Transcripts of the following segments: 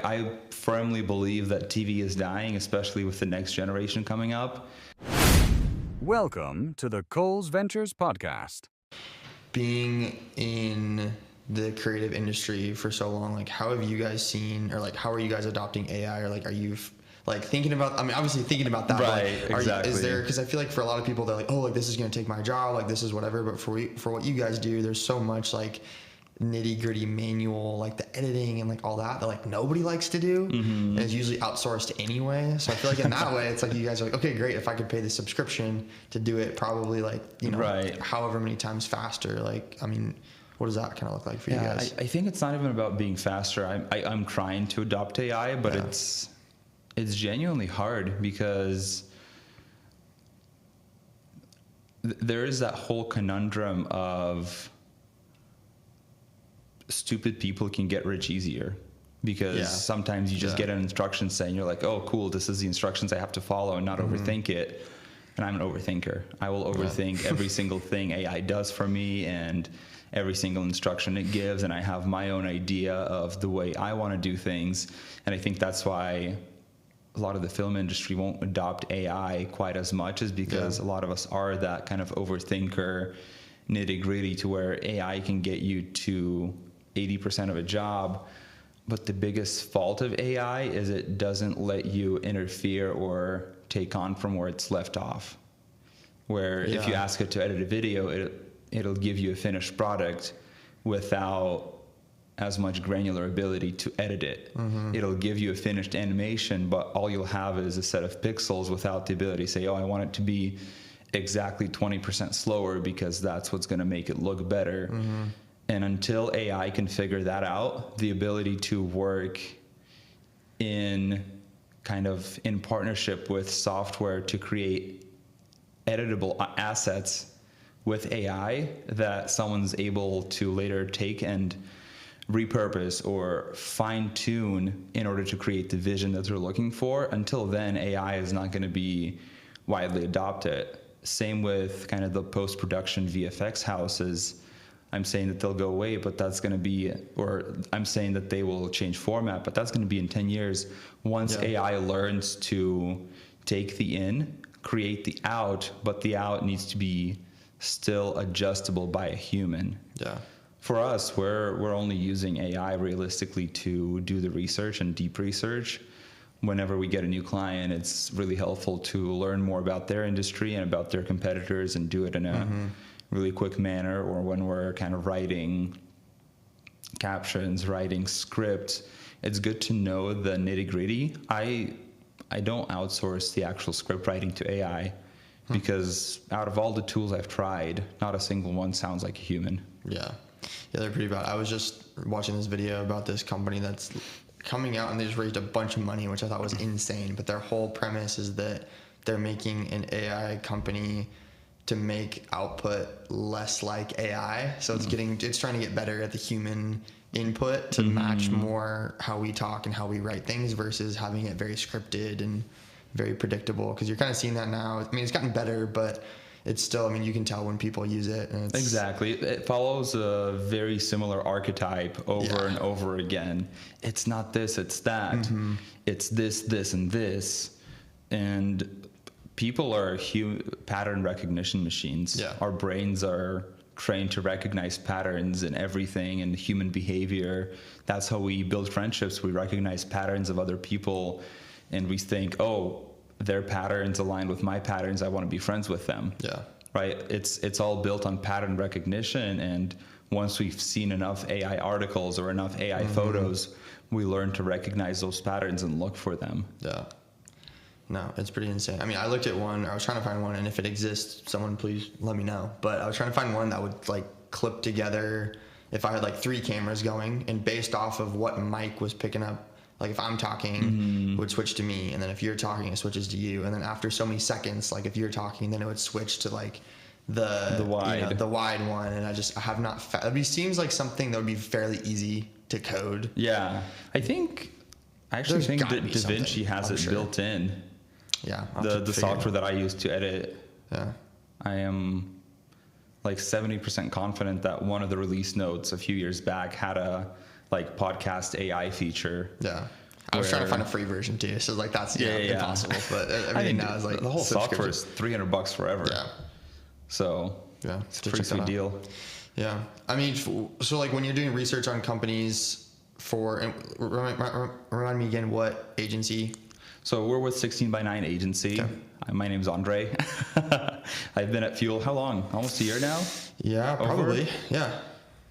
I firmly believe that TV is dying, especially with the next generation coming up. Welcome to the Coles Ventures Podcast. Being in the creative industry for so long, like how have you guys seen, or like how are you guys adopting AI, or like are you like thinking about, I mean, obviously thinking about that, Right, like, exactly. is there, because I feel like for a lot of people they're like, oh, like this is going to take my job, like this is whatever, but for what you guys do, there's so much like nitty gritty manual, like the editing and like all that like nobody likes to do, and it's usually outsourced anyway. So I feel like in that way, it's like you guys are like, okay, great, if I could pay the subscription to do it, probably like, you know, Right. however many times faster. Like, I mean, what does that kind of look like for you guys? I think it's not even about being faster. I'm trying to adopt AI, but it's genuinely hard because there is that whole conundrum of stupid people can get rich easier, because sometimes you just get an instruction saying, you're like, oh, cool, this is the instructions I have to follow and not overthink it. And I'm an overthinker. I will overthink every single thing AI does for me and every single instruction it gives, and I have my own idea of the way I want to do things. And I think that's why a lot of the film industry won't adopt AI quite as much, is because a lot of us are that kind of overthinker, nitty gritty, to where AI can get you to 80% of a job. But the biggest fault of AI is it doesn't let you interfere or take on from where it's left off. Where if you ask it to edit a video, it'll give you a finished product without as much granular ability to edit it. It'll give you a finished animation, but all you'll have is a set of pixels without the ability to say, oh, I want it to be exactly 20% slower because that's what's going to make it look better. And until AI can figure that out, the ability to work in partnership with software to create editable assets with AI that someone's able to later take and repurpose or fine tune in order to create the vision that they're looking for, until then AI is not going to be widely adopted. Same with kind of the post-production VFX houses. I'm saying that they'll go away, but that's going to be, or I'm saying that they will change format, but that's going to be in 10 years. Once AI learns to take the in, create the out, but the out needs to be still adjustable by a human. For us, we're only using AI realistically to do the research and deep research. Whenever we get a new client, it's really helpful to learn more about their industry and about their competitors and do it in a really quick manner. Or when we're kind of writing captions, writing scripts, it's good to know the nitty gritty. I don't outsource the actual script writing to AI because out of all the tools I've tried, not a single one sounds like a human. Yeah, they're pretty bad. I was just watching this video about this company that's coming out and they just raised a bunch of money, which I thought was insane. But their whole premise is that they're making an AI company to make output less like AI. So it's trying to get better at the human input to match more how we talk and how we write things versus having it very scripted and very predictable. Because you're kind of seeing that now. I mean, it's gotten better, but it's still, I mean, you can tell when people use it. And it's, exactly. It follows a very similar archetype over and over again. It's not this, it's that. It's this, this, and this. And people are pattern recognition machines. Our brains are trained to recognize patterns in everything and human behavior. That's how we build friendships. We recognize patterns of other people and we think, oh, their patterns align with my patterns, I want to be friends with them. Right? It's all built on pattern recognition, and once we've seen enough AI articles or enough AI photos, we learn to recognize those patterns and look for them. No, it's pretty insane. I mean, I looked at one, I was trying to find one, and if it exists, someone please let me know. But I was trying to find one that would like clip together if I had like 3 cameras going, and based off of what mic was picking up, like if I'm talking, it would switch to me, and then if you're talking, it switches to you, and then after so many seconds, like if you're talking, then it would switch to like the wide, the wide one, and I have not. It seems like something that would be fairly easy to code. Yeah, I actually think DaVinci has it built in. The software that I use to edit. I am like 70% confident that one of the release notes a few years back had a like podcast AI feature. I was trying to find a free version too, so like that's impossible. But everything now is like the whole software is $300 forever. Yeah. So yeah, it's a pretty sweet deal. Yeah, I mean, so like when you're doing research on companies and remind me again what agency. So we're with 16 by 9 agency. Okay. My name's Andrii. I've been at Fuel how long? Almost a year now? Yeah, probably. Yeah.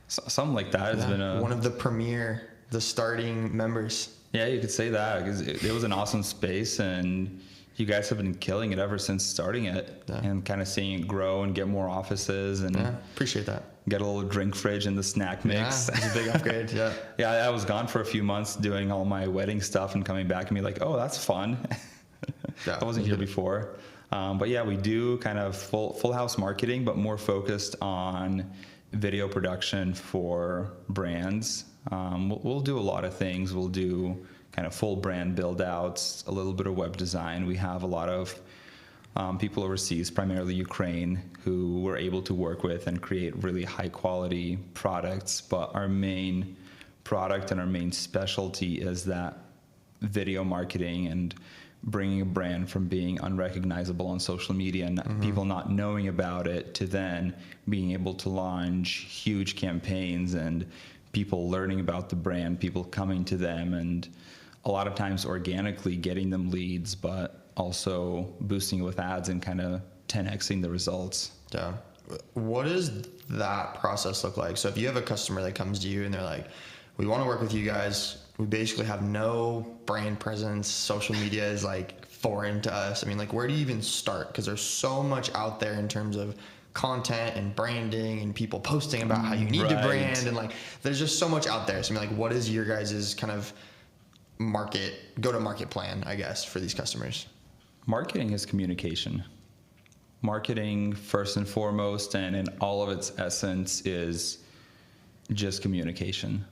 Something like that. It's been one of the starting members. Yeah, you could say that, because it was an awesome space, and you guys have been killing it ever since starting it, and kind of seeing it grow and get more offices, and appreciate that. Get a little drink fridge in the snack mix. Yeah, it's a big upgrade. Yeah. Yeah, I was gone for a few months doing all my wedding stuff and coming back and be like, oh, that's fun. I wasn't here before. But yeah, we do kind of full house marketing, but more focused on video production for brands. We'll do a lot of things. We'll do kind of full brand build outs, a little bit of web design. We have a lot of people overseas, primarily Ukraine, who we're able to work with and create really high quality products. But our main product and our main specialty is that video marketing and bringing a brand from being unrecognizable on social media and people not knowing about it to then being able to launch huge campaigns and people learning about the brand, people coming to them, and a lot of times organically getting them leads, but also boosting it with ads and kind of 10xing the results. Yeah. What does that process look like? So if you have a customer that comes to you and they're like, we want to work with you guys, we basically have no brand presence, social media is like foreign to us. I mean, like, where do you even start? Because there's so much out there in terms of content and branding and people posting about how you need to brand, and like there's just so much out there. So I mean, like, what is your guys' kind of go-to-market plan, I guess, for these customers? Marketing is communication. Marketing, first and foremost, and in all of its essence, is just communication.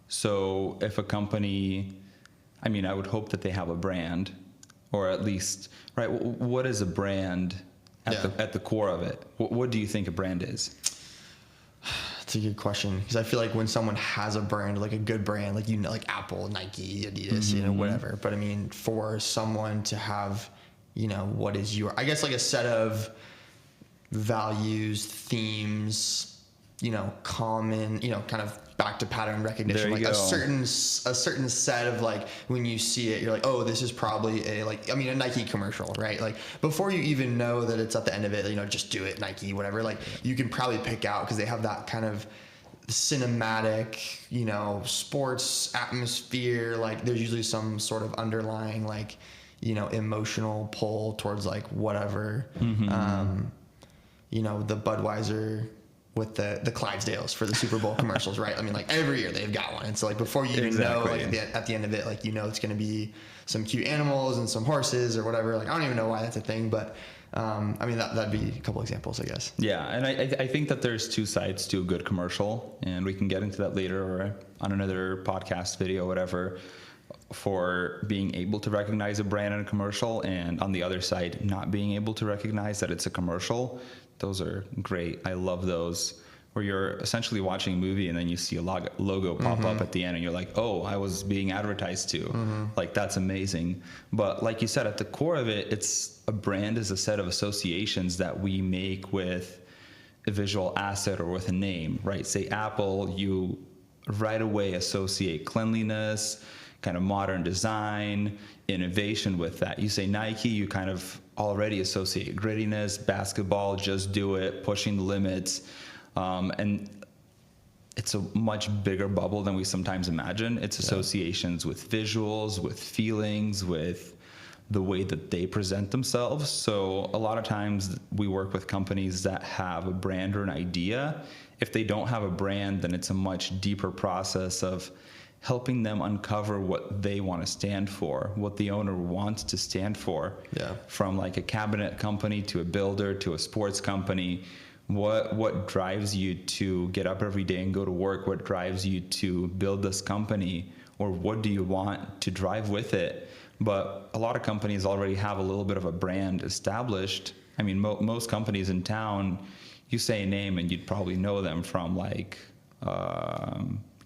So if a company, I mean, I would hope that they have a brand, or at least, right, what is a brand at the core of it? What do you think a brand is? That's a good question, because I feel like when someone has a brand, like a good brand, like, you know, like Apple, Nike, Adidas, you know, whatever. But I mean, for someone to have, you know, what is I guess like a set of values, themes, you know, common, you know, kind of back to pattern recognition, like a certain set of, like, when you see it, you're like, oh, this is probably a Nike commercial, right? Like, before you even know that it's at the end of it, you know, just do it, Nike, whatever. Like, you can probably pick out, because they have that kind of cinematic, you know, sports atmosphere. Like, there's usually some sort of underlying, like, you know, emotional pull towards, like, whatever. You know, the Budweiser with the Clydesdales for the Super Bowl commercials, right? I mean, like, every year they've got one. And so, like, before you even know, like, at the end of it, like, you know, it's going to be some cute animals and some horses or whatever. Like, I don't even know why that's a thing, but I mean, that'd be a couple examples, I guess. Yeah, and I think that there's two sides to a good commercial, and we can get into that later or on another podcast video, whatever, for being able to recognize a brand in a commercial, and on the other side, not being able to recognize that it's a commercial. Those are great. I love those, where you're essentially watching a movie and then you see a logo pop up at the end and you're like, oh, I was being advertised to. Like, that's amazing. But like you said, at the core of it, it's a brand is a set of associations that we make with a visual asset or with a name, right? Say Apple, you right away associate cleanliness, kind of modern design, innovation with that. You say Nike, you kind of already associate grittiness, basketball, just do it, pushing the limits. And it's a much bigger bubble than we sometimes imagine. It's associations with visuals, with feelings, with the way that they present themselves. So a lot of times we work with companies that have a brand or an idea. If they don't have a brand, then it's a much deeper process of helping them uncover what they want to stand for, what the owner wants to stand for. Yeah. From like a cabinet company to a builder to a sports company, what drives you to get up every day and go to work? What drives you to build this company? Or what do you want to drive with it? But a lot of companies already have a little bit of a brand established. I mean, most companies in town, you say a name and you'd probably know them from like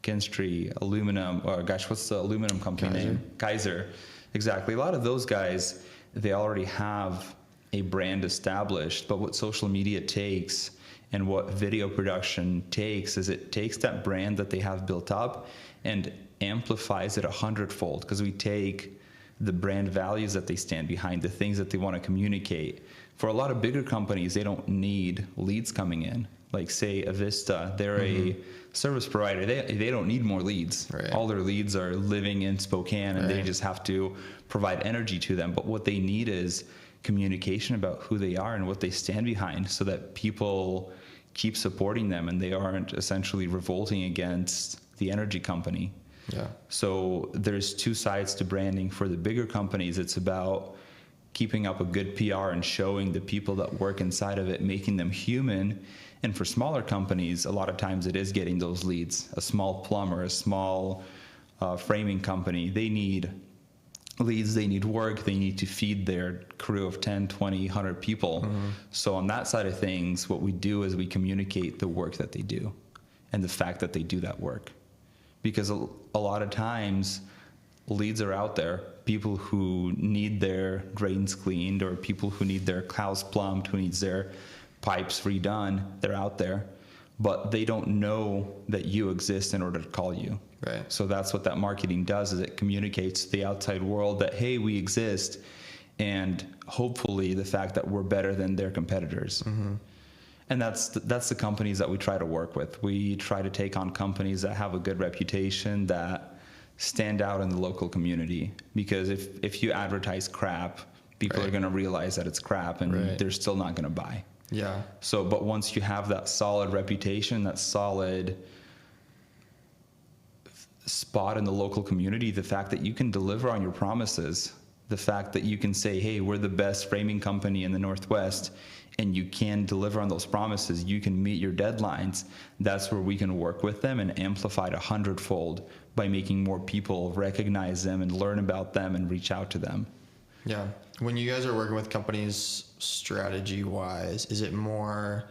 Kinstry, aluminum, or gosh, what's the aluminum company name? Kaiser. Exactly. A lot of those guys, they already have a brand established, but what social media takes and what video production takes is it takes that brand that they have built up and amplifies it 100-fold, because we take the brand values that they stand behind, the things that they want to communicate. For a lot of bigger companies, they don't need leads coming in. Like say Avista, they're a service provider. They don't need more leads. Right. All their leads are living in Spokane, and they just have to provide energy to them. But what they need is communication about who they are and what they stand behind, so that people keep supporting them and they aren't essentially revolting against the energy company. Yeah. So there's two sides to branding. For the bigger companies, it's about keeping up a good PR and showing the people that work inside of it, making them human. And for smaller companies, a lot of times it is getting those leads. A small plumber, a small framing company, they need leads, they need work, they need to feed their crew of 10, 20, 100 people. So on that side of things, what we do is we communicate the work that they do and the fact that they do that work. Because a lot of times leads are out there, people who need their drains cleaned, or people who need their house plumbed, who needs their pipes redone, they're out there, but they don't know that you exist in order to call you. Right. So that's what that marketing does, is it communicates to the outside world that, hey, we exist, and hopefully the fact that we're better than their competitors. And that's the companies that we try to work with. We try to take on companies that have a good reputation, that stand out in the local community. Because if you advertise crap, people are going to realize that it's crap, and they're still not going to buy. Yeah. So, but once you have that solid reputation, that solid spot in the local community, the fact that you can deliver on your promises, the fact that you can say, hey, we're the best framing company in the Northwest, and you can deliver on those promises, you can meet your deadlines, that's where we can work with them and amplify it 100-fold by making more people recognize them and learn about them and reach out to them. Yeah. When you guys are working with companies strategy-wise, is it more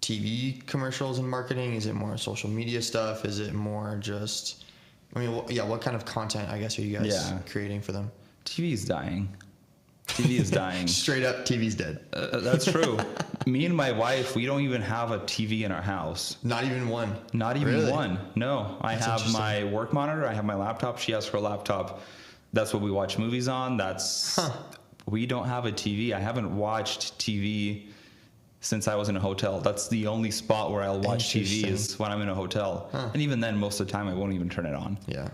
TV commercials and marketing? Is it more social media stuff? Is it more just, what kind of content, I guess, are you guys creating for them? TV is dying. TV is dying. Straight up, TV's dead. That's true. Me and my wife, we don't even have a TV in our house. Not even one? Not even Really? one. No. I have my work monitor. I have my laptop. She has her laptop. That's what we watch movies on. We don't have a TV. I haven't watched TV since I was in a hotel. That's the only spot where I'll watch TV is when I'm in a hotel. And even then, most of the time, I won't even turn it on. Yeah.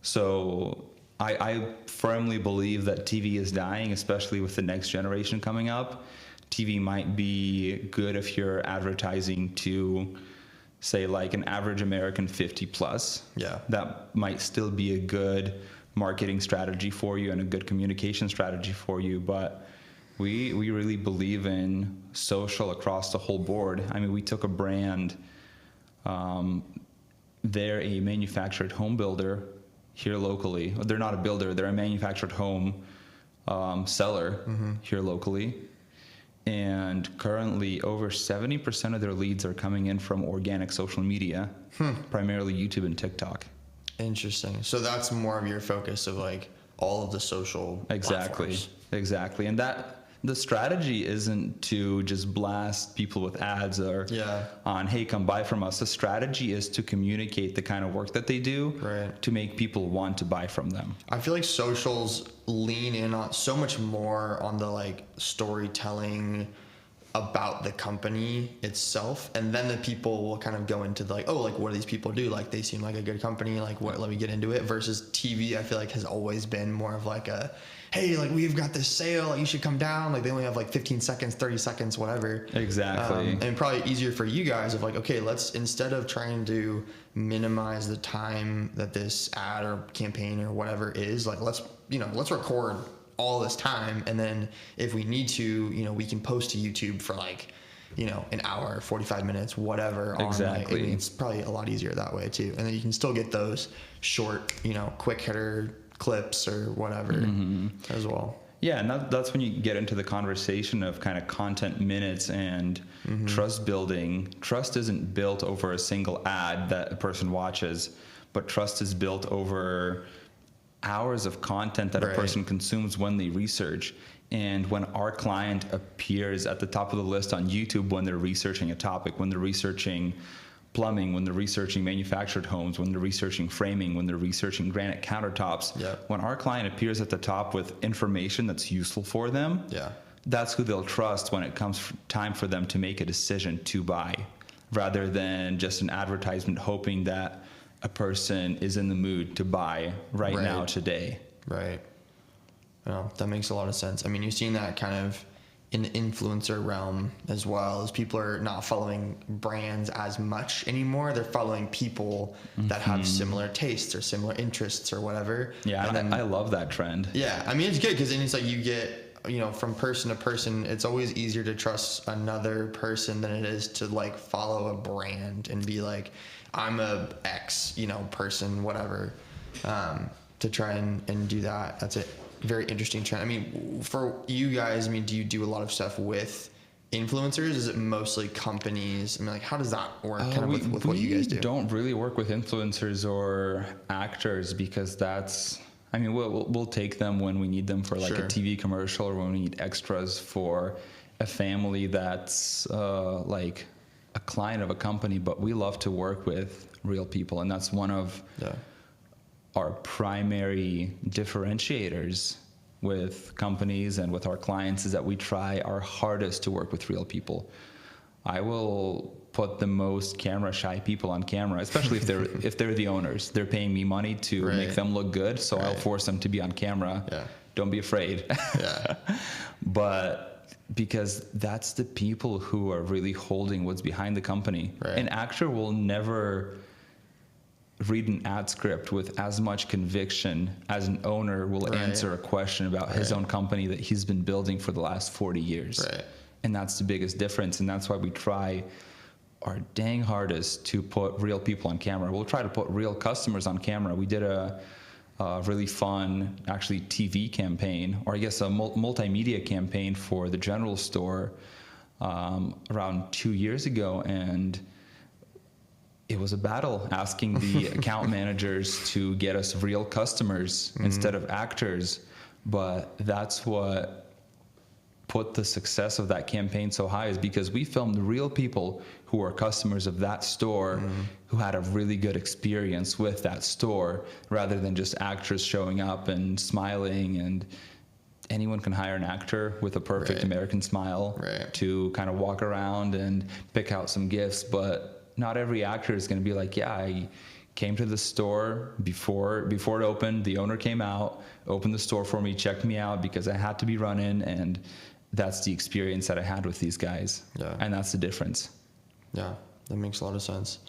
So I firmly believe that TV is dying, especially with the next generation coming up. TV might be good if you're advertising to, say, like an average American 50 plus. Yeah. That might still be a good marketing strategy for you and a good communication strategy for you. But we really believe in social across the whole board. I mean, we took a brand, they're a manufactured home builder here locally. They're not a builder, they're a manufactured home seller here locally. And currently over 70% of their leads are coming in from organic social media, primarily YouTube and TikTok. Interesting. So that's more of your focus of like all of the social platforms. Exactly. And that the strategy isn't to just blast people with ads or on, hey, come buy from us. The strategy is to communicate the kind of work that they do to make people want to buy from them. I feel like socials lean in on so much more on the like storytelling about the company itself, and then the people will kind of go into the, like, oh, like what do these people do? Like they seem like a good company, like what, let me get into it. Versus TV, I feel like has always been more of like a, hey, like we've got this sale, like you should come down. Like they only have like 15 seconds, 30 seconds, whatever. Exactly. And probably easier for you guys of like, okay, let's, instead of trying to minimize the time that this ad or campaign or whatever is, like let's record all this time, and then if we need to, we can post to YouTube for like, an hour, 45 minutes, whatever. Exactly. It's probably a lot easier that way too. And then you can still get those short, quick hitter clips or whatever as well. Yeah, and that's when you get into the conversation of kind of content minutes and trust building. Trust isn't built over a single ad that a person watches, but trust is built over hours of content that a person consumes when they research. And when our client appears at the top of the list on YouTube when they're researching a topic, when they're researching plumbing, when they're researching manufactured homes, when they're researching framing, when they're researching granite countertops, when our client appears at the top with information that's useful for them, that's who they'll trust when it comes time for them to make a decision to buy, rather than just an advertisement hoping that a person is in the mood to buy right now, today. Right. Well, that makes a lot of sense. I mean, you've seen that kind of in the influencer realm as well, as people are not following brands as much anymore. They're following people that have similar tastes or similar interests or whatever. Yeah, and then, I love that trend. Yeah, I mean, it's good because then it's like you get, you know, from person to person, it's always easier to trust another person than it is to like follow a brand and be like, I'm a X, you know, person, whatever, to try and do that. That's it. Very interesting trend. I mean, for you guys, I mean, do you do a lot of stuff with influencers? Is it mostly companies? I mean, like, how does that work kind of with what you guys do? We don't really work with influencers or actors because that's, I mean, we'll take them when we need them for like a TV commercial or when we need extras for a family that's like a client of a company, but we love to work with real people. And that's one of our primary differentiators with companies and with our clients is that we try our hardest to work with real people. I will put the most camera shy people on camera, especially if they're the owners. They're paying me money to make them look good, so I'll force them to be on camera. Don't be afraid. But because that's the people who are really holding what's behind the company. An actor will never read an ad script with as much conviction as an owner will answer a question about his own company that he's been building for the last 40 years. And that's the biggest difference. And that's why we try our dang hardest to put real people on camera. We'll try to put real customers on camera. We did a really fun, actually, TV campaign, or I guess a multimedia campaign for the general store around 2 years ago. And it was a battle asking the account managers to get us real customers instead of actors. But that's what put the success of that campaign so high, is because we filmed the real people who were customers of that store who had a really good experience with that store, rather than just actors showing up and smiling. And anyone can hire an actor with a perfect American smile to kind of walk around and pick out some gifts, but not every actor is going to be like, yeah, I came to the store before it opened. The owner came out, opened the store for me, checked me out because I had to be running. And that's the experience that I had with these guys. And that's the difference. Yeah, that makes a lot of sense.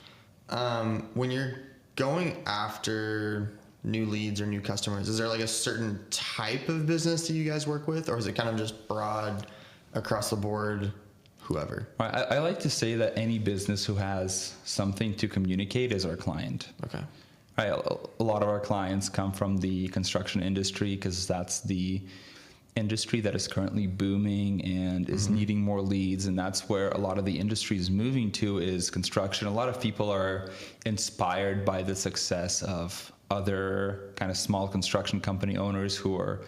When you're going after new leads or new customers, is there like a certain type of business that you guys work with? Or is it kind of just broad across the board? Whoever. I like to say that any business who has something to communicate is our client. A lot of our clients come from the construction industry because that's the industry that is currently booming and is needing more leads, and that's where a lot of the industry is moving to, is construction. A lot of people are inspired by the success of other kind of small construction company owners who are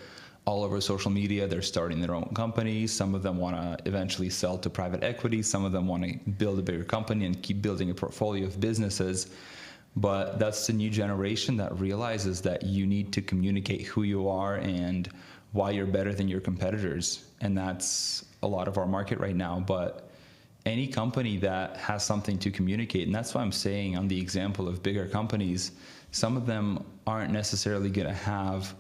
all over social media. They're starting their own companies. Some of them want to eventually sell to private equity. Some of them want to build a bigger company and keep building a portfolio of businesses. But that's the new generation that realizes that you need to communicate who you are and why you're better than your competitors. And that's a lot of our market right now. But any company that has something to communicate, and that's why I'm saying on the example of bigger companies, some of them aren't necessarily going to have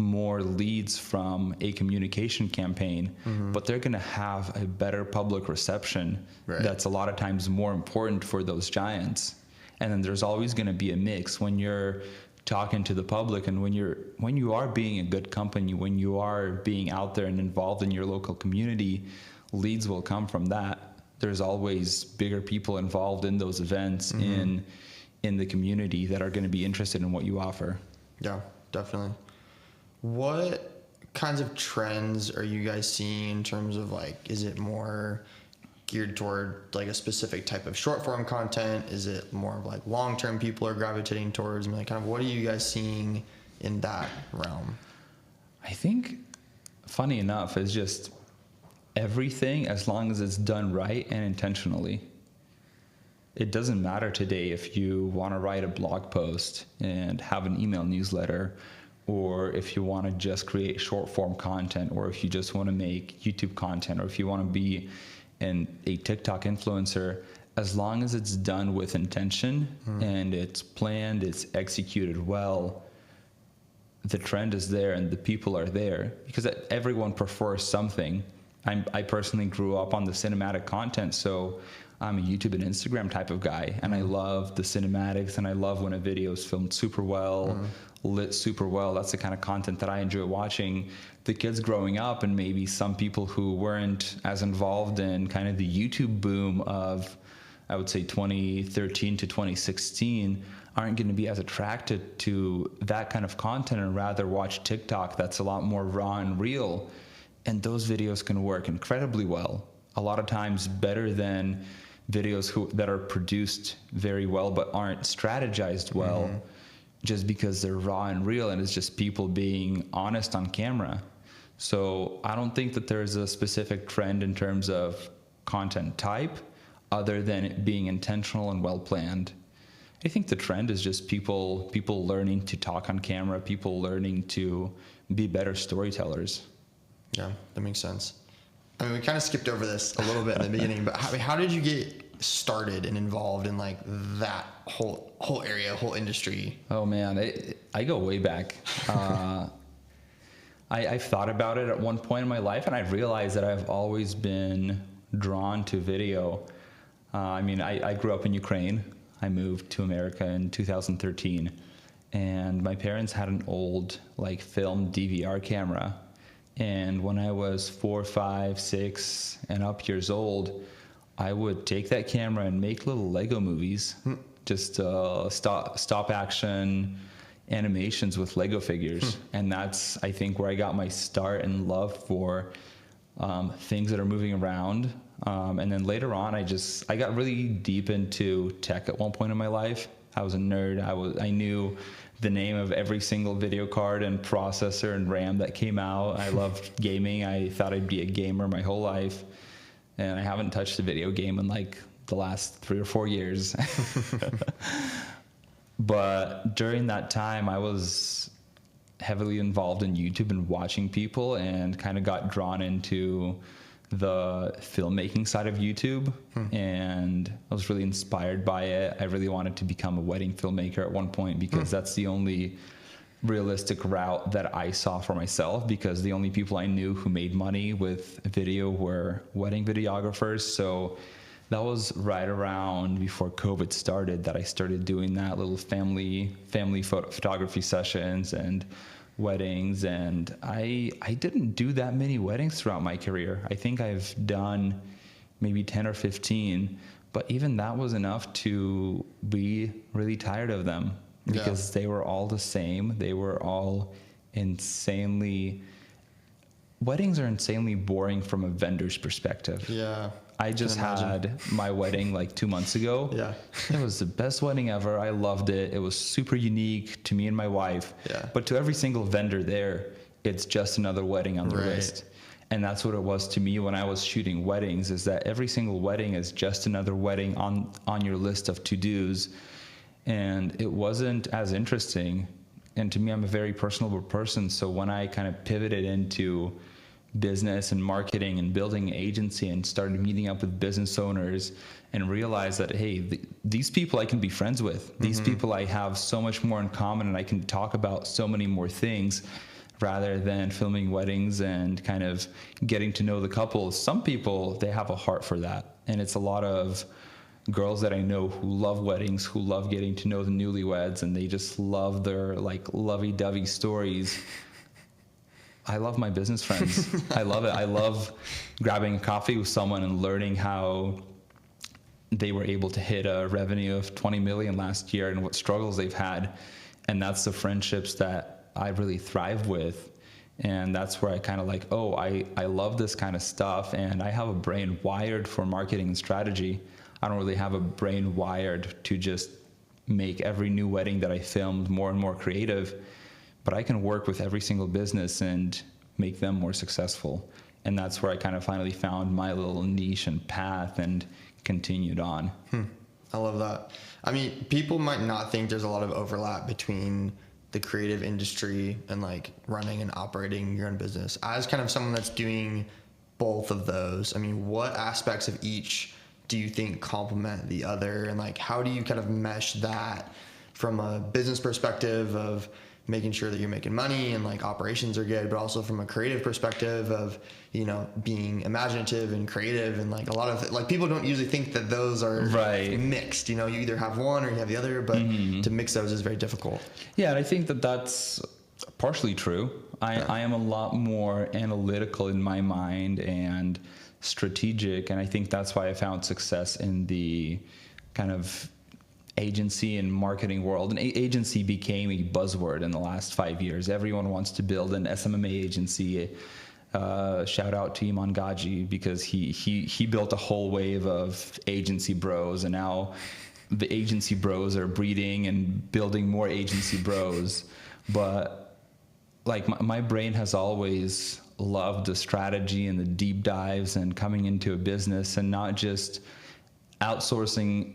more leads from a communication campaign, but they're going to have a better public reception. That's a lot of times more important for those giants. And then there's always going to be a mix when you're talking to the public, and when you are being a good company, when you are being out there and involved in your local community, leads will come from that. There's always bigger people involved in those events in the community that are going to be interested in what you offer. Yeah, definitely. What kinds of trends are you guys seeing in terms of like, is it more geared toward like a specific type of short form content? Is it more of like long-term people are gravitating towards? I mean, like, kind of what are you guys seeing in that realm? I think, funny enough, is just everything, as long as it's done right and intentionally. It doesn't matter today if you want to write a blog post and have an email newsletter, or if you want to just create short form content, or if you just want to make YouTube content, or if you want to be a TikTok influencer. As long as it's done with intention and it's planned, it's executed well, the trend is there and the people are there, because everyone prefers something. I personally grew up on the cinematic content, so I'm a YouTube and Instagram type of guy, and I love the cinematics, and I love when a video is filmed super well, lit super well. That's the kind of content that I enjoy watching. The kids growing up, and maybe some people who weren't as involved in kind of the YouTube boom of, I would say, 2013 to 2016, aren't going to be as attracted to that kind of content and rather watch TikTok that's a lot more raw and real. And those videos can work incredibly well. A lot of times better than videos that are produced very well but aren't strategized well, just because they're raw and real, and it's just people being honest on camera. So I don't think that there's a specific trend in terms of content type other than it being intentional and well planned. I think the trend is just people learning to talk on camera, people learning to be better storytellers. Yeah, that makes sense. I mean, we kind of skipped over this a little bit in the beginning, but how did you get started and involved in like that whole area, whole industry? Oh man, I go way back. I've thought about it at one point in my life, and I've realized that I've always been drawn to video. I mean, I grew up in Ukraine. I moved to America in 2013, and my parents had an old like film DVR camera. And when I was 4, 5, 6 and up years old, I would take that camera and make little Lego movies, just stop action animations with Lego figures. And that's, I think, where I got my start and love for things that are moving around. And then later on, I got really deep into tech at one point in my life. I was a nerd. I knew the name of every single video card and processor and RAM that came out. I loved gaming. I thought I'd be a gamer my whole life. And I haven't touched a video game in like the last 3 or 4 years. But during that time, I was heavily involved in YouTube and watching people, and kind of got drawn into the filmmaking side of YouTube, and I was really inspired by it. I really wanted to become a wedding filmmaker at one point, because that's the only realistic route that I saw for myself, because the only people I knew who made money with video were wedding videographers. So that was right around before COVID started that I started doing that, little family photography sessions and weddings. And I didn't do that many weddings throughout my career. I think I've done maybe 10 or 15, but even that was enough to be really tired of them, because they were all the same. They were all weddings are insanely boring from a vendor's perspective. Yeah. I just had my wedding like 2 months ago. Yeah. It was the best wedding ever. I loved it. It was super unique to me and my wife. Yeah. But to every single vendor there, it's just another wedding on the list. And that's what it was to me when I was shooting weddings, is that every single wedding is just another wedding on your list of to-dos. And it wasn't as interesting. And to me, I'm a very personable person. So when I kind of pivoted into business and marketing and building an agency and started meeting up with business owners and realized that, hey, these people I can be friends with. These people I have so much more in common, and I can talk about so many more things, rather than filming weddings and kind of getting to know the couples. Some people, they have a heart for that. And it's a lot of girls that I know who love weddings, who love getting to know the newlyweds, and they just love their like lovey-dovey stories. I love my business friends. I love it. I love grabbing a coffee with someone and learning how they were able to hit a revenue of 20 million last year and what struggles they've had. And that's the friendships that I really thrive with. And that's where I kind of like, oh, I love this kind of stuff, and I have a brain wired for marketing and strategy. I don't really have a brain wired to just make every new wedding that I filmed more and more creative, but I can work with every single business and make them more successful. And that's where I kind of finally found my little niche and path and continued on. I love that. I mean, people might not think there's a lot of overlap between the creative industry and like running and operating your own business. As kind of someone that's doing both of those, I mean, what aspects of each do you think complement the other? And like, how do you kind of mesh that from a business perspective of making sure that you're making money and like operations are good, but also from a creative perspective of, you know, being imaginative and creative, and like a lot of like people don't usually think that those are mixed. You know, you either have one or you have the other, but to mix those is very difficult. Yeah, and I think that that's partially true. I am a lot more analytical in my mind and strategic, and I think that's why I found success in the kind of agency and marketing world. And agency became a buzzword in the last 5 years. Everyone wants to build an SMMA agency. Shout out to Iman Gaji, because he built a whole wave of agency bros, and now the agency bros are breeding and building more agency bros. But like my brain has always loved the strategy and the deep dives and coming into a business and not just outsourcing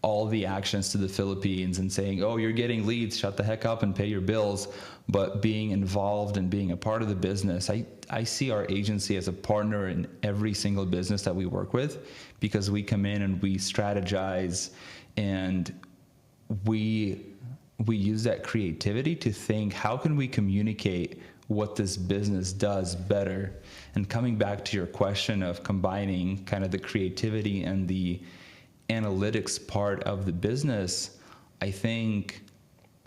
all the actions to the Philippines and saying, oh, you're getting leads, shut the heck up and pay your bills, but being involved and being a part of the business. I see our agency as a partner in every single business that we work with, because we come in and we strategize, and we use that creativity to think, how can we communicate what this business does better? And coming back to your question of combining kind of the creativity and the analytics part of the business, I think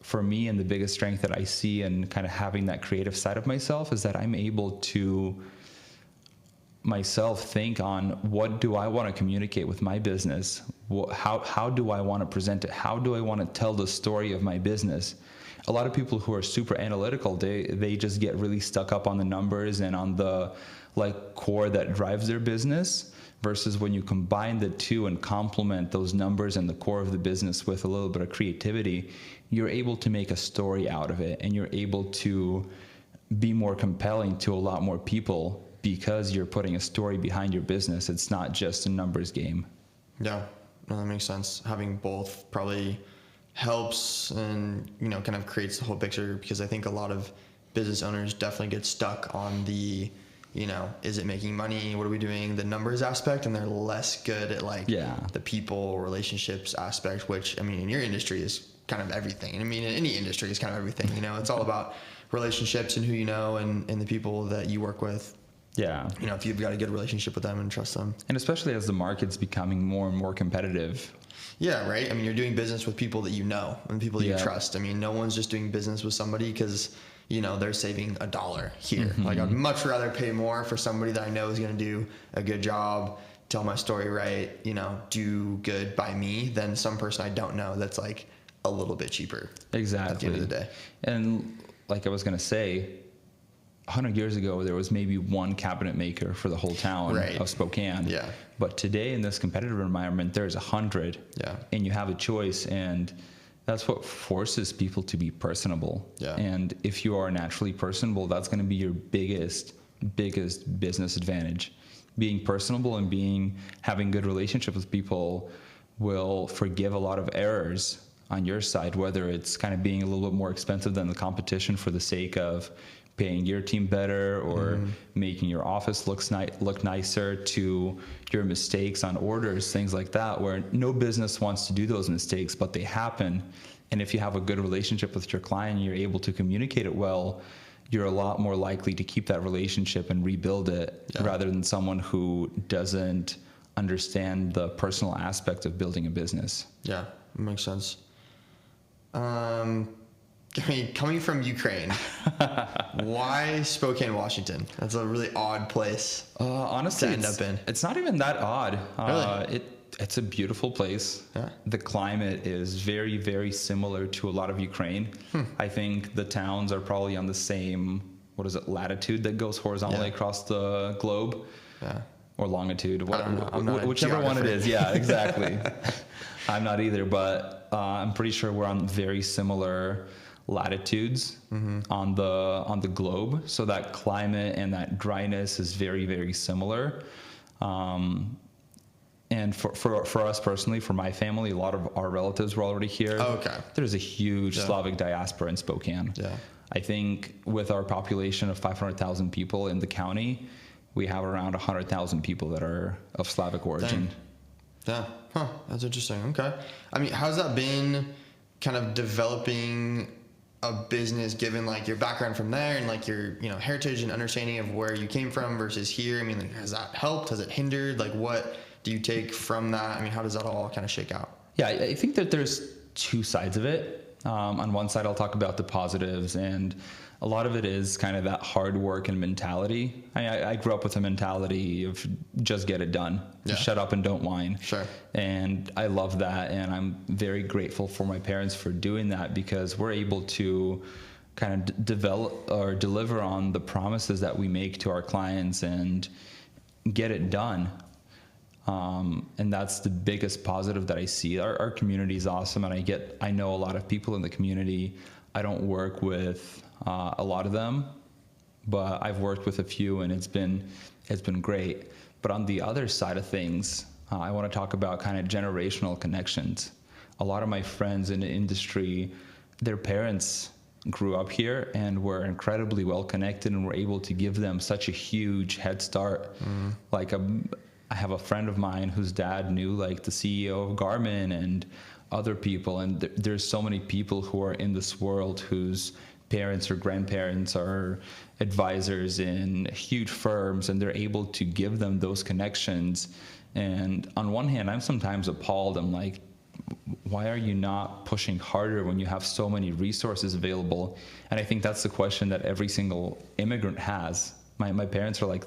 for me, and the biggest strength that I see in kind of having that creative side of myself, is that I'm able to myself think on, what do I want to communicate with my business? How do I want to present it? How do I want to tell the story of my business? A lot of people who are super analytical, they just get really stuck up on the numbers and on the like core that drives their business, versus when you combine the two and complement those numbers and the core of the business with a little bit of creativity, you're able to make a story out of it, and you're able to be more compelling to a lot more people because you're putting a story behind your business. It's not just a numbers game. Yeah, no, that makes sense. Having both probably helps and, you know, kind of creates the whole picture, because I think a lot of business owners definitely get stuck on the, you know, is it making money? What are we doing? The numbers aspect, and they're less good at like the people relationships aspect, which, I mean, in your industry is kind of everything. I mean, in any industry is kind of everything, you know, it's all about relationships and who you know and the people that you work with. Yeah. You know, if you've got a good relationship with them and trust them. And especially as the market's becoming more and more competitive. Yeah, right. I mean, you're doing business with people that you know and people that you trust. I mean, no one's just doing business with somebody because, you know, they're saving $1 here. Like, I'd much rather pay more for somebody that I know is going to do a good job, tell my story right, you know, do good by me, than some person I don't know that's like a little bit cheaper. Exactly. At the end of the day. And like I was going to say, 100 years ago, there was maybe one cabinet maker for the whole town of Spokane. Yeah. But today, in this competitive environment, there's 100. Yeah. And you have a choice, and that's what forces people to be personable. Yeah. And if you are naturally personable, that's going to be your biggest business advantage. Being personable and having good relationship with people will forgive a lot of errors on your side, whether it's kind of being a little bit more expensive than the competition for the sake of paying your team better or making your office look nicer, to your mistakes on orders, things like that, where no business wants to do those mistakes, but they happen. And if you have a good relationship with your client and you're able to communicate it well, you're a lot more likely to keep that relationship and rebuild it, rather than someone who doesn't understand the personal aspect of building a business. Yeah, that makes sense. I mean, coming from Ukraine, why Spokane, Washington? That's a really odd place honestly, to end up in. It's not even that odd. Really? It's a beautiful place. Yeah. The climate is very, very similar to a lot of Ukraine. I think the towns are probably on the same what is it, latitude that goes horizontally across the globe, or longitude, whichever one it is. Yeah, exactly. I'm not either, but I'm pretty sure we're on very similar latitudes on the globe, so that climate and that dryness is very, very similar. And for us personally, for my family, a lot of our relatives were already here. Oh, okay. There's a huge Slavic diaspora in Spokane. Yeah. I think with our population of 500,000 people in the county, we have around 100,000 people that are of Slavic origin. Dang. Yeah. Huh. That's interesting. Okay. I mean, how's that been kind of developing a business given like your background from there and like your, heritage and understanding of where you came from versus here? I mean, has that helped? Has it hindered? Like, what do you take from that? I mean, how does that all kind of shake out? Yeah, I think that there's two sides of it. On one side, I'll talk about the positives, and a lot of it is kind of that hard work and mentality. I grew up with a mentality of just get it done. Yeah. Shut up and don't whine. Sure. And I love that, and I'm very grateful for my parents for doing that, because we're able to kind of develop or deliver on the promises that we make to our clients and get it done. And that's the biggest positive that I see. Our community is awesome, and I know a lot of people in the community. I don't work with a lot of them, but I've worked with a few, and it's been great. But on the other side of things, I want to talk about kind of generational connections. A lot of my friends in the industry, their parents grew up here and were incredibly well connected, and were able to give them such a huge head start. Like I have a friend of mine whose dad knew like the CEO of Garmin and other people, and there's so many people who are in this world whose parents or grandparents are advisors in huge firms, and they're able to give them those connections. And on one hand, I'm sometimes appalled. I'm like, why are you not pushing harder when you have so many resources available? And I think that's the question that every single immigrant has. My parents are like,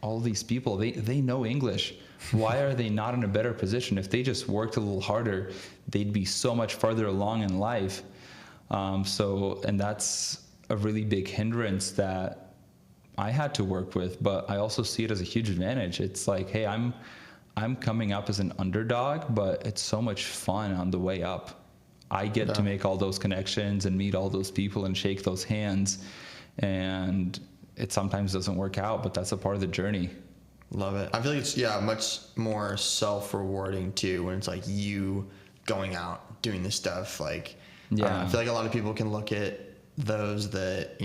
all these people, they know English. Why are they not in a better position? If they just worked a little harder, they'd be so much farther along in life. And that's a really big hindrance that I had to work with, but I also see it as a huge advantage. It's like, hey, I'm coming up as an underdog, but it's so much fun on the way up. I get to make all those connections and meet all those people and shake those hands, and it sometimes doesn't work out, but that's a part of the journey. Love it. I feel like it's much more self-rewarding too when it's like you going out doing this stuff. Like, I feel like a lot of people can look at those that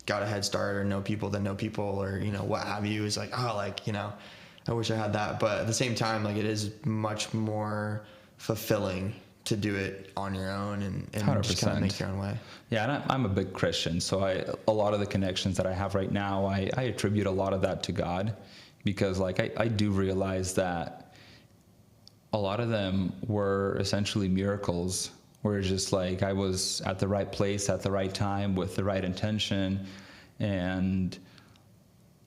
got a head start or know people that know people or what have you, is like, oh, like I wish I had that. But at the same time, like, it is much more fulfilling to do it on your own and just kind of make your own way. Yeah, and I'm a big Christian, so a lot of the connections that I have right now, I attribute a lot of that to God, because like I do realize that a lot of them were essentially miracles, where it's just like I was at the right place at the right time with the right intention, and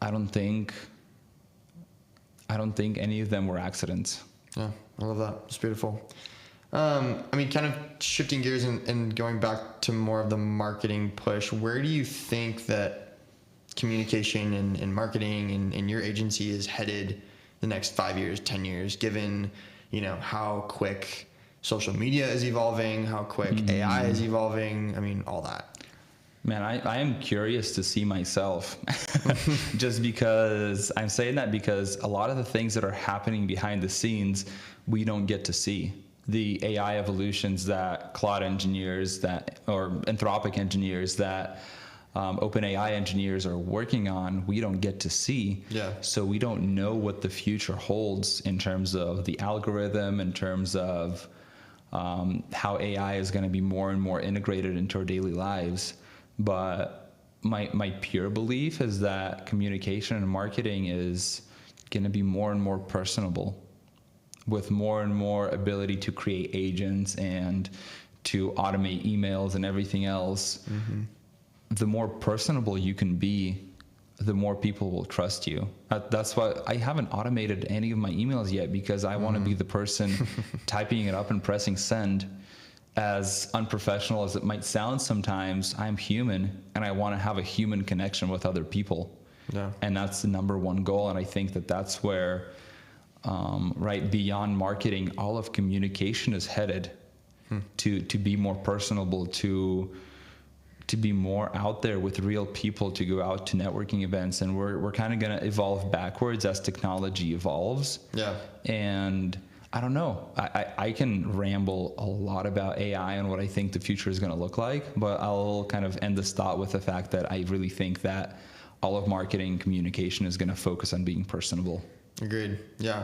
I don't think any of them were accidents. Yeah, I love that. It's beautiful. I mean, kind of shifting gears and going back to more of the marketing push, where do you think that communication and marketing and your agency is headed the next 5 years, 10 years, given, how quick social media is evolving, how quick AI is evolving? I mean, all that. Man, I am curious to see myself, just because I'm saying that because a lot of the things that are happening behind the scenes, we don't get to see. The AI evolutions that Claude engineers or Anthropic engineers that OpenAI engineers are working on, we don't get to see. Yeah. So we don't know what the future holds in terms of the algorithm, in terms of how AI is going to be more and more integrated into our daily lives. But my pure belief is that communication and marketing is going to be more and more personable, with more and more ability to create agents and to automate emails and everything else. The more personable you can be, the more people will trust you. That's why I haven't automated any of my emails yet, because I want to be the person typing it up and pressing send. as unprofessional as it might sound sometimes, I'm human and I want to have a human connection with other people. Yeah. And that's the number one goal. And I think that that's where, right beyond marketing, all of communication is headed to be more personable, to be more out there with real people, to go out to networking events. And we're kind of going to evolve backwards as technology evolves. Yeah. And I don't know. I can ramble a lot about AI and what I think the future is going to look like, but I'll kind of end this thought with the fact that I really think that all of marketing communication is going to focus on being personable. Agreed. Yeah.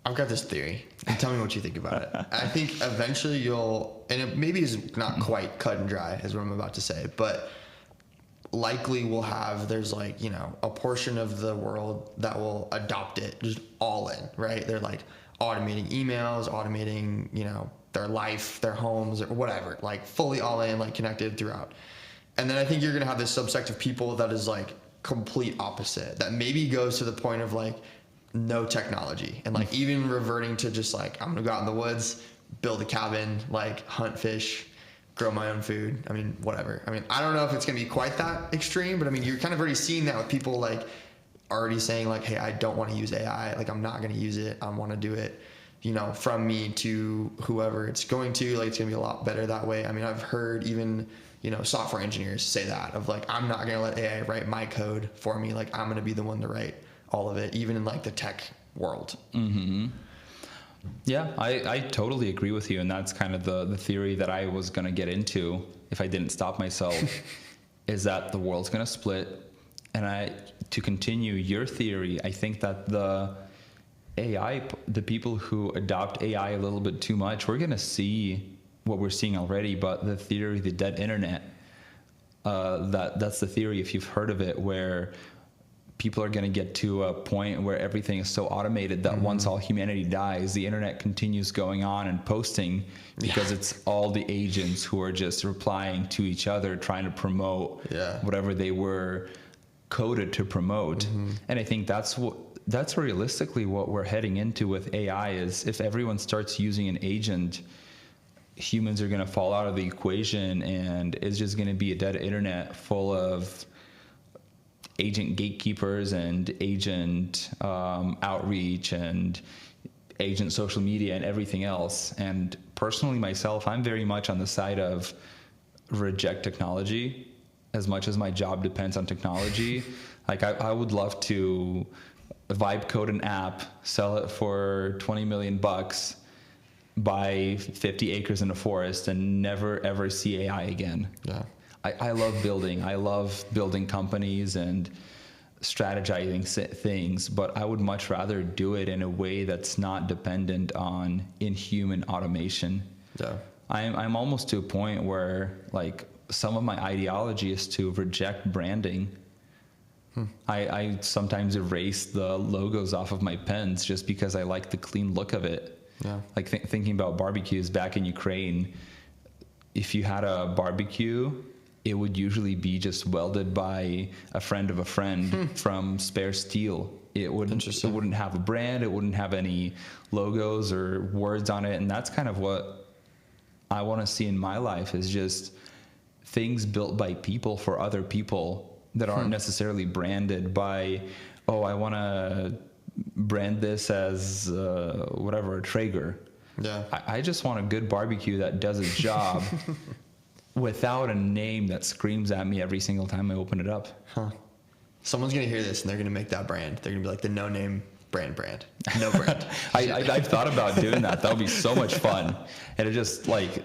I've got this theory. And tell me what you think about it. I think eventually you'll, and it maybe is not quite cut and dry as what I'm about to say, but likely we'll have, there's like, you know, a portion of the world that will adopt it just all in, right? They're like automating emails, automating, you know, their life, their homes, or whatever, like fully all in, like connected throughout. And then I think you're going to have this subsect of people that is like complete opposite, that maybe goes to the point of like no technology and like even reverting to just like, I'm going to go out in the woods, build a cabin, like hunt fish, grow my own food. I mean, whatever. I mean, I don't know if it's going to be quite that extreme, but I mean, you're kind of already seeing that with people like already saying like, hey, I don't want to use AI. Like, I'm not going to use it. I want to do it, you know, from me to whoever it's going to, like, it's going to be a lot better that way. I mean, I've heard even, you know, software engineers say that of like, I'm not going to let AI write my code for me. Like, I'm going to be the one to write all of it, even in like the tech world. Mm-hmm. Yeah, I totally agree with you. And that's kind of the theory that I was going to get into if I didn't stop myself is that the world's going to split. And to continue your theory, I think that the people who adopt AI a little bit too much, we're going to see what we're seeing already, but the theory, the dead internet, that's the theory, if you've heard of it, where people are going to get to a point where everything is so automated that once all humanity dies, the internet continues going on and posting because it's all the agents who are just replying to each other, trying to promote whatever they were coded to promote. And I think that's realistically what we're heading into with AI is if everyone starts using an agent, humans are going to fall out of the equation and it's just going to be a dead internet full of agent gatekeepers and agent outreach and agent social media and everything else. And personally myself, I'm very much on the side of reject technology as much as my job depends on technology. Like I would love to vibe code an app, sell it for $20 million, buy 50 acres in a forest and never ever see AI again. Yeah. I love building. I love building companies and strategizing things, but I would much rather do it in a way that's not dependent on inhuman automation. Yeah. I'm almost to a point where like some of my ideology is to reject branding. I sometimes erase the logos off of my pens just because I like the clean look of it. Yeah. Like thinking about barbecues back in Ukraine, if you had a barbecue, it would usually be just welded by a friend of a friend from spare steel. It wouldn't have a brand. It wouldn't have any logos or words on it. And that's kind of what I want to see in my life is just things built by people for other people that aren't necessarily branded by, oh, I want to brand this as whatever, a Traeger. Yeah. I just want a good barbecue that does its job without a name that screams at me every single time I open it up. Someone's going to hear this and they're going to make that brand. They're going to be like the no name brand. No brand. I've thought about doing that. That would be so much fun. And it just like,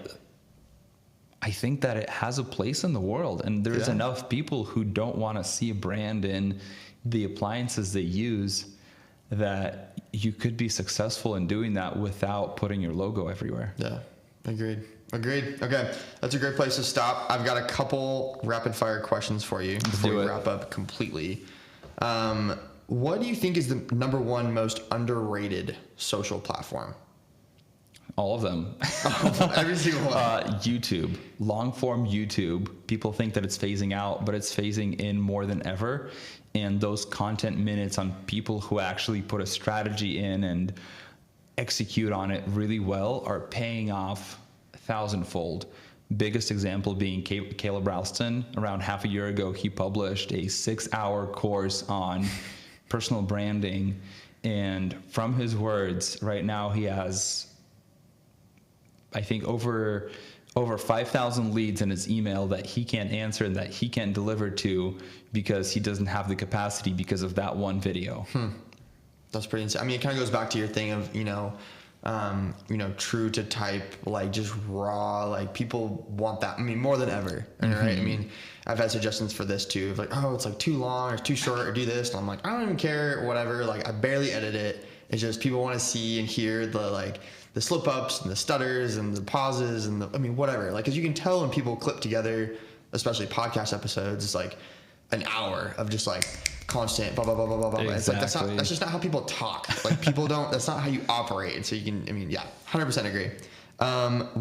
I think that it has a place in the world and there's enough people who don't want to see a brand in the appliances they use that you could be successful in doing that without putting your logo everywhere. Yeah, agreed. Okay, that's a great place to stop. I've got a couple rapid fire questions for you before we wrap up completely. What do you think is the number one most underrated social platform? All of them. Every single one. YouTube, long form YouTube. People think that it's phasing out, but it's phasing in more than ever. And those content minutes on people who actually put a strategy in and execute on it really well are paying off thousandfold. Biggest example being Caleb Ralston. Around half a year ago, he published a 6-hour course on personal branding. And from his words, right now he has, I think, over 5,000 leads in his email that he can't answer and that he can't deliver to because he doesn't have the capacity because of that one video. That's pretty insane. I mean, it kind of goes back to your thing of, true to type, like just raw, like people want that. I mean, more than ever, right? I mean, I've had suggestions for this too, of like, oh, it's like too long or too short or do this. And I'm like, I don't even care, whatever. Like I barely edit it. It's just people want to see and hear the slip ups and the stutters and the pauses and whatever. Like, cause you can tell when people clip together, especially podcast episodes, it's like an hour of just like constant blah blah blah blah blah blah. Exactly. It's like that's just not how people talk. Like people don't. That's not how you operate. So you can. 100% agree.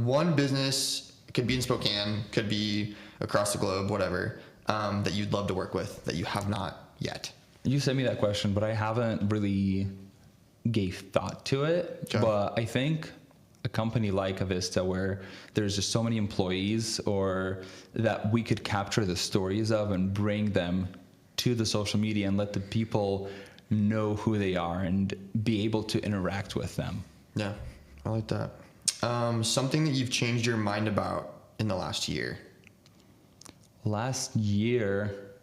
One business could be in Spokane, could be across the globe, whatever. That you'd love to work with that you have not yet. You sent me that question, but I haven't really gave thought to it. Okay. But I think a company like Avista, where there's just so many employees, or that we could capture the stories of and bring them to the social media and let the people know who they are and be able to interact with them. Yeah, I like that. Something that you've changed your mind about in the last year. Last year,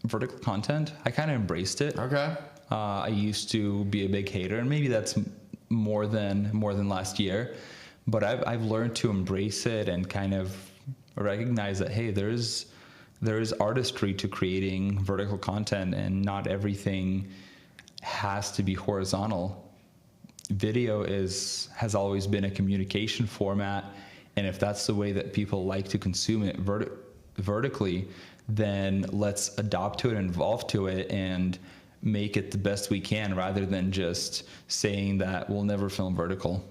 vertical content, I kind of embraced it. Okay. I used to be a big hater, and maybe that's more than last year, but I've learned to embrace it and kind of recognize that, hey, there is artistry to creating vertical content, and not everything has to be horizontal. Video has always been a communication format, and if that's the way that people like to consume it vertically, then let's adopt to it and evolve to it and make it the best we can, rather than just saying that we'll never film vertical.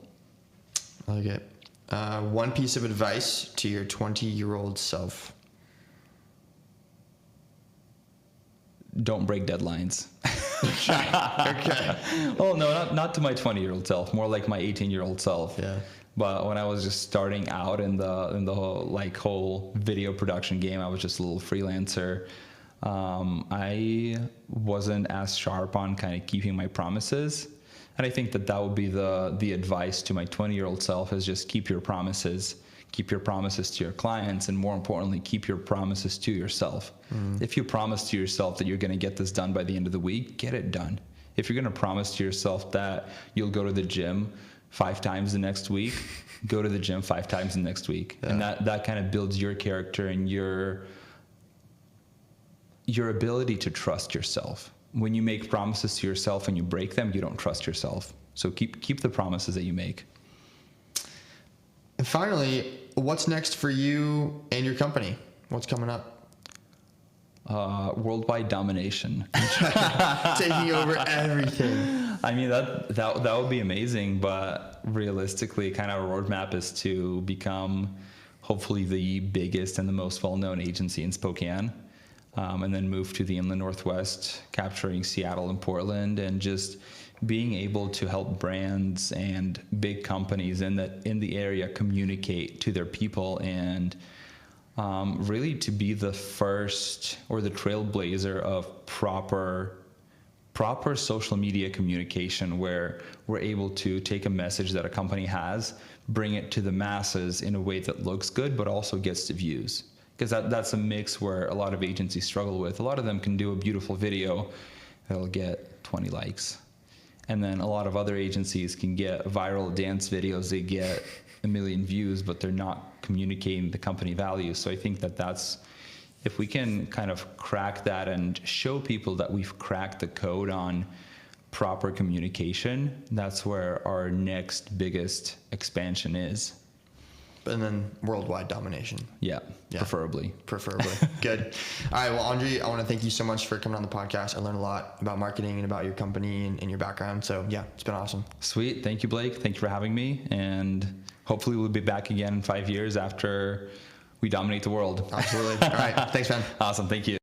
I like it. One piece of advice to your 20-year-old self. Don't break deadlines. Okay. Well, no, not to my 20-year-old self, more like my 18-year-old self. Yeah. But when I was just starting out in the whole video production game, I was just a little freelancer. I wasn't as sharp on kind of keeping my promises. And I think that would be the advice to my 20-year-old self, is just keep your promises. Keep your promises to your clients, and more importantly, keep your promises to yourself. If you promise to yourself that you're going to get this done by the end of the week, get it done. If you're going to promise to yourself that you'll go to the gym 5 times the next week, go to the gym 5 times the next week. Yeah. And that kind of builds your character and your ability to trust yourself. When you make promises to yourself and you break them, you don't trust yourself. So keep the promises that you make. And finally, what's next for you and your company? What's coming up? Worldwide domination. Taking over everything. I mean, that would be amazing, but realistically, kind of our roadmap is to become hopefully the biggest and the most well-known agency in Spokane, and then move to the Inland Northwest, capturing Seattle and Portland, and just being able to help brands and big companies in the area communicate to their people, and really to be the first or the trailblazer of proper social media communication, where we're able to take a message that a company has, bring it to the masses in a way that looks good but also gets the views. Because that's a mix where a lot of agencies struggle with. A lot of them can do a beautiful video that'll get 20 likes. And then a lot of other agencies can get viral dance videos, they get 1 million views, but they're not communicating the company value. So I think that's, if we can kind of crack that and show people that we've cracked the code on proper communication, that's where our next biggest expansion is. And then worldwide domination. Yeah. Preferably. Good. All right. Well, Andrii, I want to thank you so much for coming on the podcast. I learned a lot about marketing and about your company and your background. So yeah, it's been awesome. Sweet. Thank you, Blake. Thank you for having me. And hopefully we'll be back again in 5 years after we dominate the world. Absolutely. All right. Thanks, man. Awesome. Thank you.